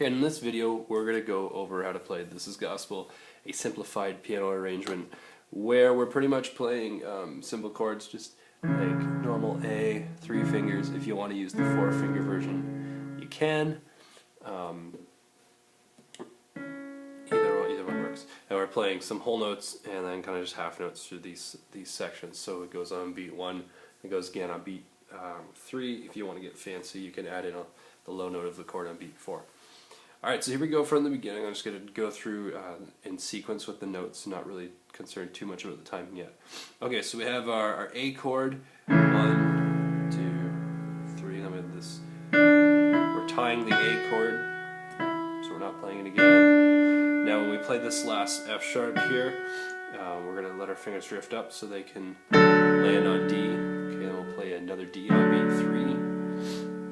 Okay, in this video we're going to go over how to play This Is Gospel, a simplified piano arrangement where we're pretty much playing simple chords, just like normal A, 3 fingers. If you want to use the 4-finger version, you can. Either one works. And we're playing some whole notes and then kind of just half notes through these sections. So it goes on beat 1, it goes again on beat 3. If you want to get fancy, you can add in the low note of the chord on beat 4. Alright, so here we go from the beginning. I'm just going to go through in sequence with the notes, not really concerned too much about the timing yet. Okay, so we have our A chord, 1, 2, 3, we're tying the A chord, so we're not playing it again. Now when we play this last F sharp here, we're going to let our fingers drift up so they can land on D. Okay, then we'll play another D on beat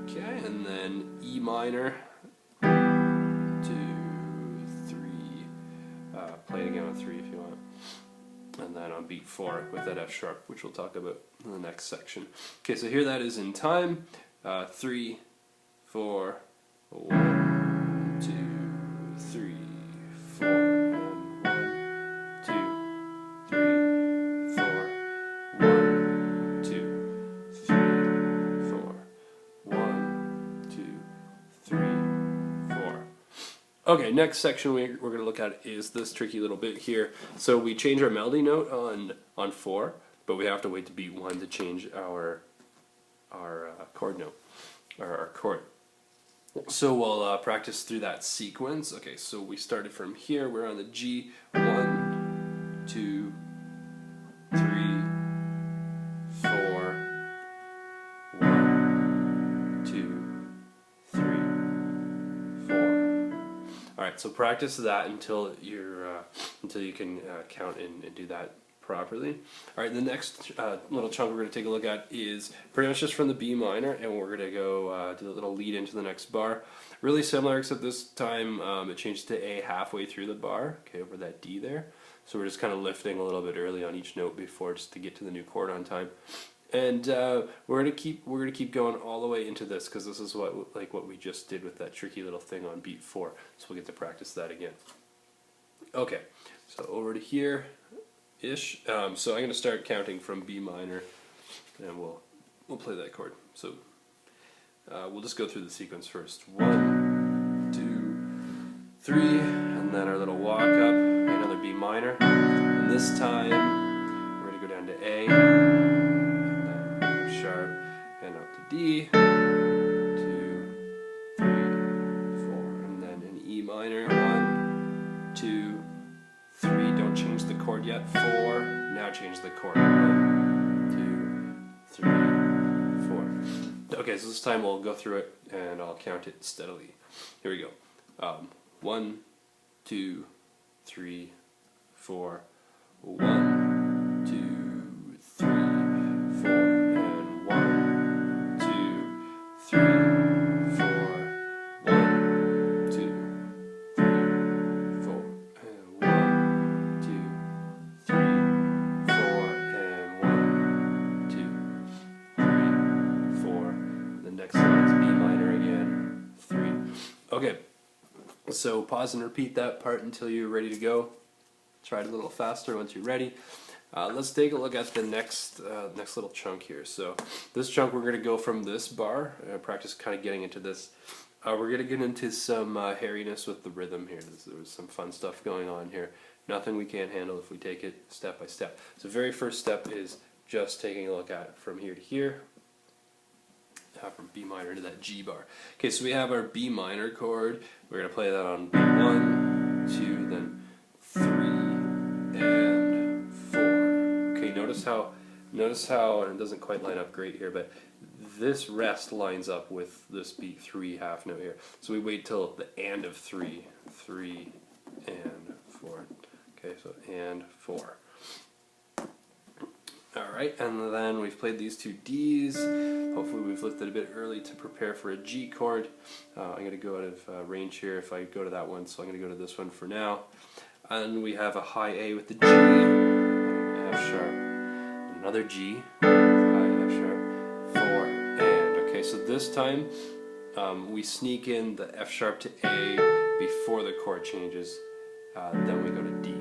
3. Okay, and then E minor. Play it again on 3 if you want. And then on beat 4 with that F sharp, which we'll talk about in the next section. Okay, so here that is in time. 3, 4, 1, 2, 3, 4, and 1, 2, 3, 4, 1, 2, 3, 4, 1, 2, 3, 4. Okay, next section we're going to look at is this tricky little bit here. So we change our melody note on 4, but we have to wait to beat 1 to change our chord note, our chord. So we'll practice through that sequence. Okay, so we started from here. We're on the G. 1, 2, 3, 4, 1, 2, 3, 4. Alright, so practice that until you can count and do that properly. Alright, the next little chunk we're going to take a look at is pretty much just from the B minor, and we're going to go do a little lead into the next bar. Really similar, except this time it changed to A halfway through the bar, okay, over that D there. So we're just kind of lifting a little bit early on each note before, just to get to the new chord on time. And we're gonna keep going all the way into this, because this is what we just did with that tricky little thing on beat 4. So we'll get to practice that again. Okay, so over to here ish. So I'm gonna start counting from B minor, and we'll play that chord. So we'll just go through the sequence first. 1, 2, 3, and then our little walk up, another B minor. And this time we're gonna go down to A. Sharp, and up to D, 2, 3, 4, and then an E minor, 1, 2, 3, don't change the chord yet, 4, now change the chord, 1, 2, 3, 4. Okay, so this time we'll go through it and I'll count it steadily. Here we go. 1, 2, 3, 4, 1, 2, 3, 4. 3, 4, 1, 2, 3, 4, and 1, 2, 3, 4, and 1, 2, 3, 4. The next line is B minor again, 3. Okay, so pause and repeat that part until you're ready to go. Try it a little faster once you're ready. Let's take a look at the next little chunk here. So this chunk we're going to go from this bar, practice kind of getting into this. We're going to get into some hairiness with the rhythm here. There's some fun stuff going on here. Nothing we can't handle if we take it step by step. So the very first step is just taking a look at it from here to here. From B minor to that G bar. Okay, so we have our B minor chord. We're going to play that on B1, 2, then 3, and 4. Okay, notice how, and it doesn't quite line up great here, but this rest lines up with this beat 3 half note here. So we wait till the and of 3, 3 and 4. Okay, so and 4. Alright, and then we've played these 2 Ds. Hopefully we've lifted a bit early to prepare for a G chord. I'm going to go out of range here if I go to that one, so I'm going to go to this one for now. And we have a high A with the G, F sharp, another G, high F sharp, 4, and. Okay, so this time we sneak in the F sharp to A before the chord changes, then we go to D.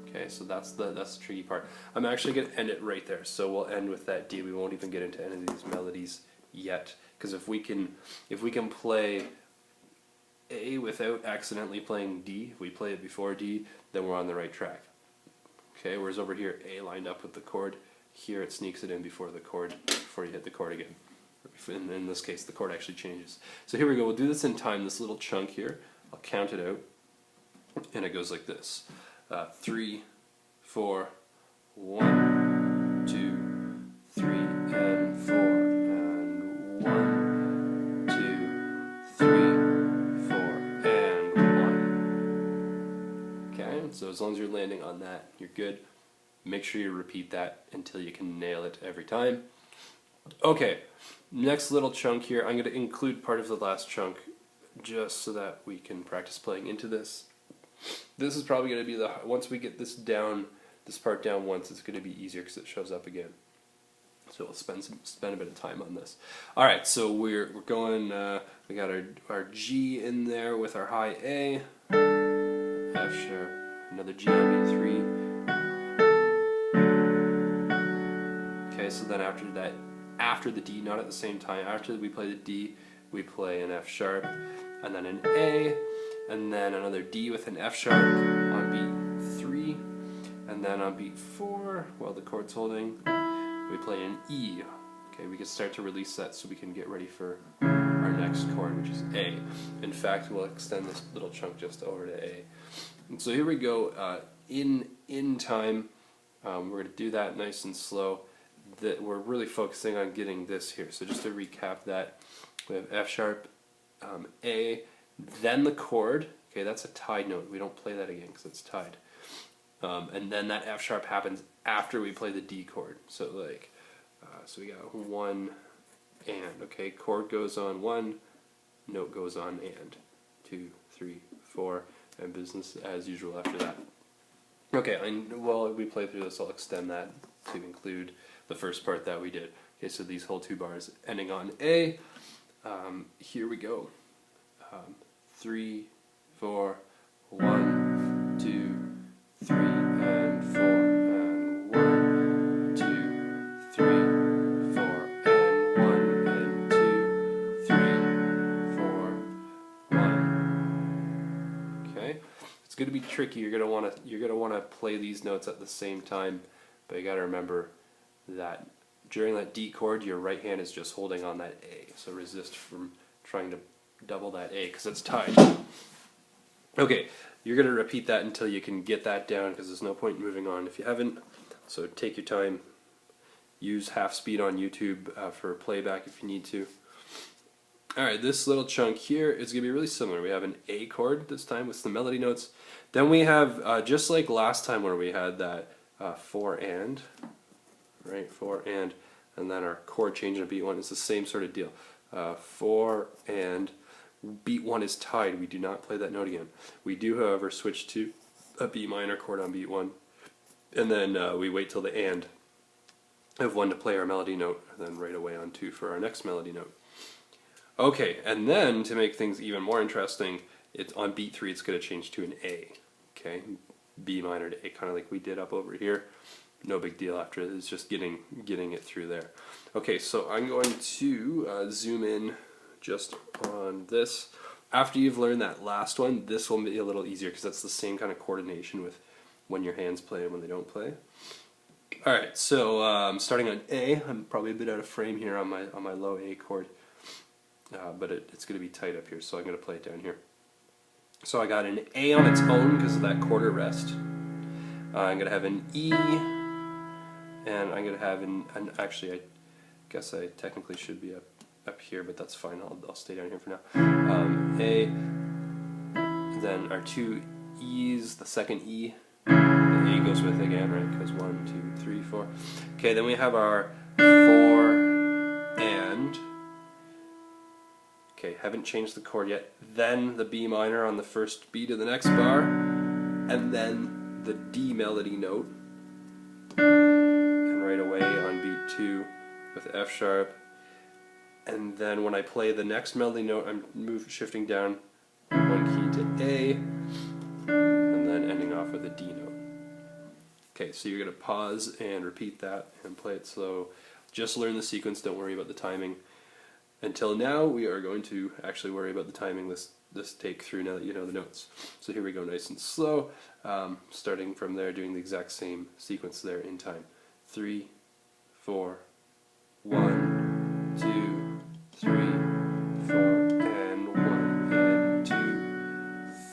Okay, so that's the tricky part. I'm actually going to end it right there, so we'll end with that D. We won't even get into any of these melodies yet, because if we can play A without accidentally playing D, if we play it before D, then we're on the right track. Okay, whereas over here, A lined up with the chord, here it sneaks it in before the chord, before you hit the chord again. In this case, the chord actually changes. So here we go, we'll do this in time, this little chunk here. I'll count it out, and it goes like this. 3, 4, 1, 2, 3, and 4, and 1, 2, 3, 4, and 1. Okay, so as long as you're landing on that, you're good. Make sure you repeat that until you can nail it every time. Okay, next little chunk here, I'm going to include part of the last chunk just so that we can practice playing into this. This is probably going to be once we get this down, this part down once, it's going to be easier because it shows up again. So we'll spend a bit of time on this. All right, so we're going. We got our G in there with our high A, F sharp, another G on B3. Okay, so then after that, after the D, not at the same time. After we play the D, we play an F sharp, and then an A. And then another D with an F sharp on beat 3, and then on beat 4, while the chord's holding, we play an E. Okay, we can start to release that so we can get ready for our next chord, which is A. In fact, we'll extend this little chunk just over to A. And so here we go, in time. We're going to do that nice and slow. We're really focusing on getting this here. So just to recap that, we have F sharp, A, then the chord. Okay, that's a tied note. We don't play that again because it's tied. And then that F sharp happens after we play the D chord. So like, so we got 1 and. Okay, chord goes on 1, note goes on and. 2, 3, 4, and business as usual after that. Okay, and while we play through this, I'll extend that to include the first part that we did. Okay, so these whole 2 bars ending on A. Here we go. 3, 4, 1, 2, 3, and 4, and 1, 2, 3, 4, and 1, and 2, 3, 4, 1. Okay, it's going to be tricky. You're going to want to play these notes at the same time, but you got to remember that during that D chord, your right hand is just holding on that A. So resist from trying to double that A because it's tied. Okay, you're going to repeat that until you can get that down because there's no point in moving on if you haven't. So take your time. Use half speed on YouTube for playback if you need to. Alright, this little chunk here is going to be really similar. We have an A chord this time with some melody notes. Then we have, just like last time where we had that 4 and, right, 4 and then our chord change on beat 1 is the same sort of deal. 4 and beat 1 is tied. We do not play that note again. We do, however, switch to a B minor chord on beat 1, and then we wait till the and of 1 to play our melody note, and then right away on 2 for our next melody note. Okay, and then to make things even more interesting, on beat 3 it's going to change to an A. Okay, B minor to A, kind of like we did up over here. No big deal after it. It's just getting it through there. Okay, so I'm going to zoom in just on this. After you've learned that last one, this will be a little easier because that's the same kind of coordination with when your hands play and when they don't play. Alright, so starting on A, I'm probably a bit out of frame here on my low A chord, but it's going to be tight up here, so I'm going to play it down here. So I got an A on its own because of that quarter rest. I'm going to have an E, and I'm going to have actually I guess I technically should be up here, but that's fine, I'll stay down here for now. A, then our 2 E's, the second E, the A goes with again, right, because 1, 2, 3, 4. Okay, then we have our 4 and, okay, haven't changed the chord yet, then the B minor on the first beat of the next bar, and then the D melody note, and right away on beat 2 with F sharp, and then when I play the next melody note, I'm shifting down one key to A, and then ending off with a D note. Okay, so you're going to pause and repeat that and play it slow. Just learn the sequence, don't worry about the timing. Until now, we are going to actually worry about the timing this take through now that you know the notes. So here we go, nice and slow, starting from there, doing the exact same sequence there in time. 3, 4, 1, 2, 3, 4, and 1, and 2,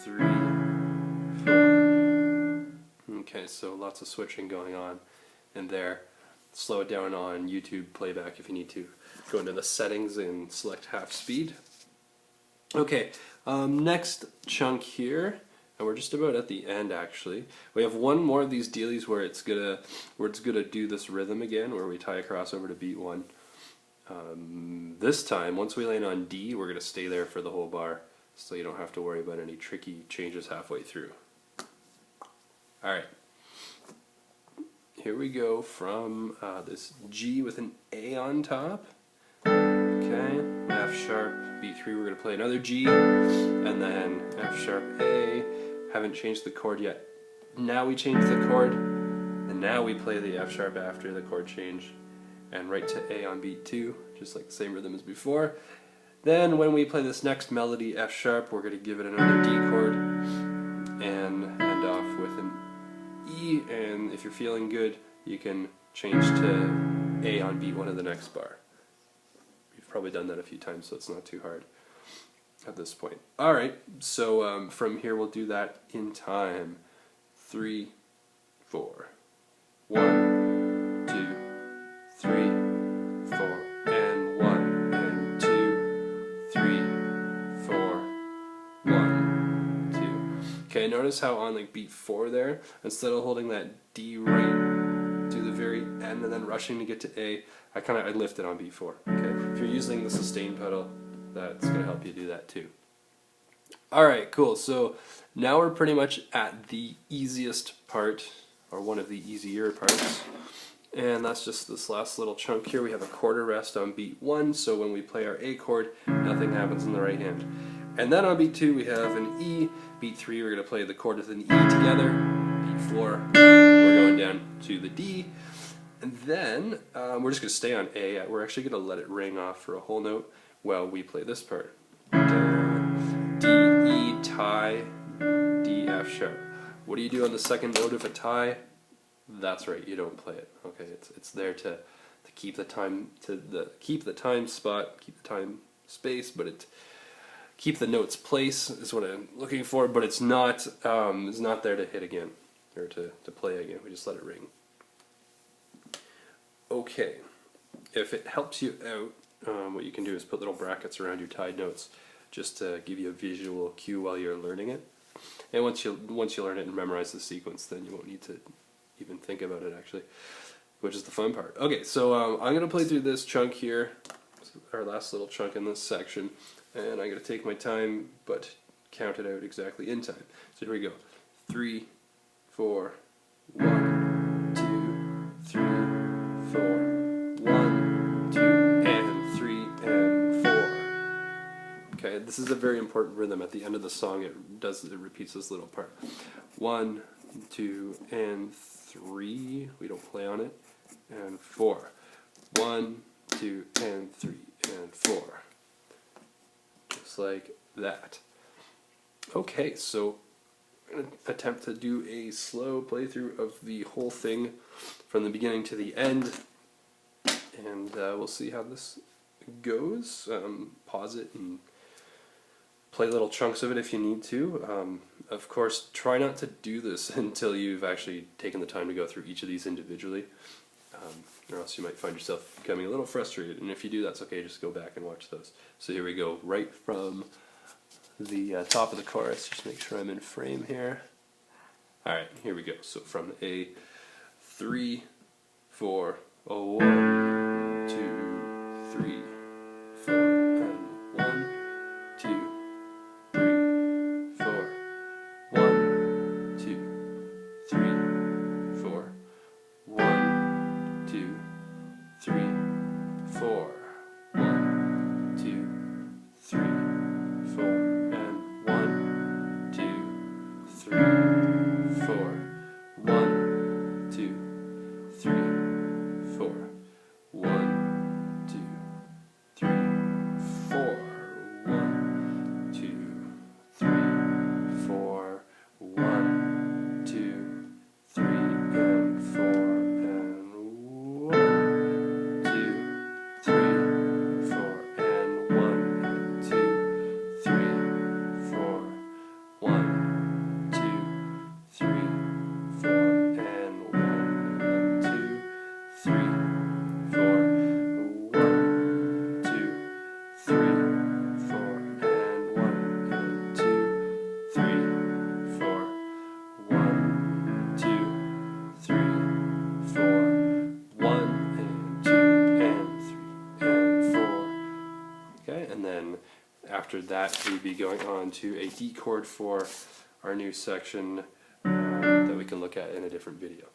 3, 4. Okay, so lots of switching going on in there. Slow it down on YouTube playback if you need to. Go into the settings and select half speed. Okay, next chunk here, and we're just about at the end actually. We have one more of these dealies where it's gonna do this rhythm again, where we tie across over to beat 1. This time, once we land on D, we're gonna stay there for the whole bar, so you don't have to worry about any tricky changes halfway through. All right. Here we go from this G with an A on top. Okay, F sharp, beat 3, we're going to play another G, and then F sharp A. Haven't changed the chord yet. Now we change the chord, and now we play the F sharp after the chord change, and right to A on beat 2, just like the same rhythm as before. Then when we play this next melody, F sharp, we're going to give it another D chord, and end off with an E, and if you're feeling good, you can change to A on beat 1 of the next bar. You've probably done that a few times, so it's not too hard at this point. Alright, so from here we'll do that in time. 3, 4. 1, 2, 3, 4, and 1, and 2, 3, 4, 1, 2. Okay, notice how on like beat 4 there, instead of holding that D right to the very end and then rushing to get to A, I lift it on beat 4. Okay, if you're using the sustain pedal, that's going to help you do that too. Alright, cool. So now we're pretty much at the easiest part, or one of the easier parts, and that's just this last little chunk here. We have a quarter rest on beat 1, so when we play our A chord, nothing happens in the right hand. And then on beat 2 we have an E, beat 3 we're going to play the chord with an E together, beat 4 we're going down to the D, and then we're just going to stay on A. We're actually going to let it ring off for a whole note while we play this part. D, E, tie, D, F sharp. What do you do on the second note of a tie? That's right, you don't play it. Okay, it's there to keep the time keep the time spot, keep the time space, but keep the note's place is what I'm looking for. But it's not there to hit again or to play again. We just let it ring. Okay, if it helps you out, what you can do is put little brackets around your tied notes, just to give you a visual cue while you're learning it. And once you learn it and memorize the sequence, then you won't need to even think about it actually, which is the fun part. Okay, so I'm going to play through this chunk here, our last little chunk in this section, and I'm going to take my time, but count it out exactly in time. So here we go. 3, 4, 1, 2, 3, 4, 1, 2, and 3, and 4. Okay, this is a very important rhythm. At the end of the song, it repeats this little part. 1, 2, and 3. We don't play on it. And 4. 1, 2, and 3, and 4. Just like that. Okay, so I'm going to attempt to do a slow playthrough of the whole thing from the beginning to the end, and we'll see how this goes. Pause it and play little chunks of it if you need to. Of course, try not to do this until you've actually taken the time to go through each of these individually, or else you might find yourself becoming a little frustrated, and if you do, that's okay, just go back and watch those. So here we go, right from the top of the chorus. Just make sure I'm in frame here. Alright, here we go. So from A, 3, 4, 1, 2, 3, 4, and 1, 2, 3, 4, 1, 2, 3, 4, 1, 2, 3, 4, 1, that, we'd be going on to a D chord for our new section that we can look at in a different video.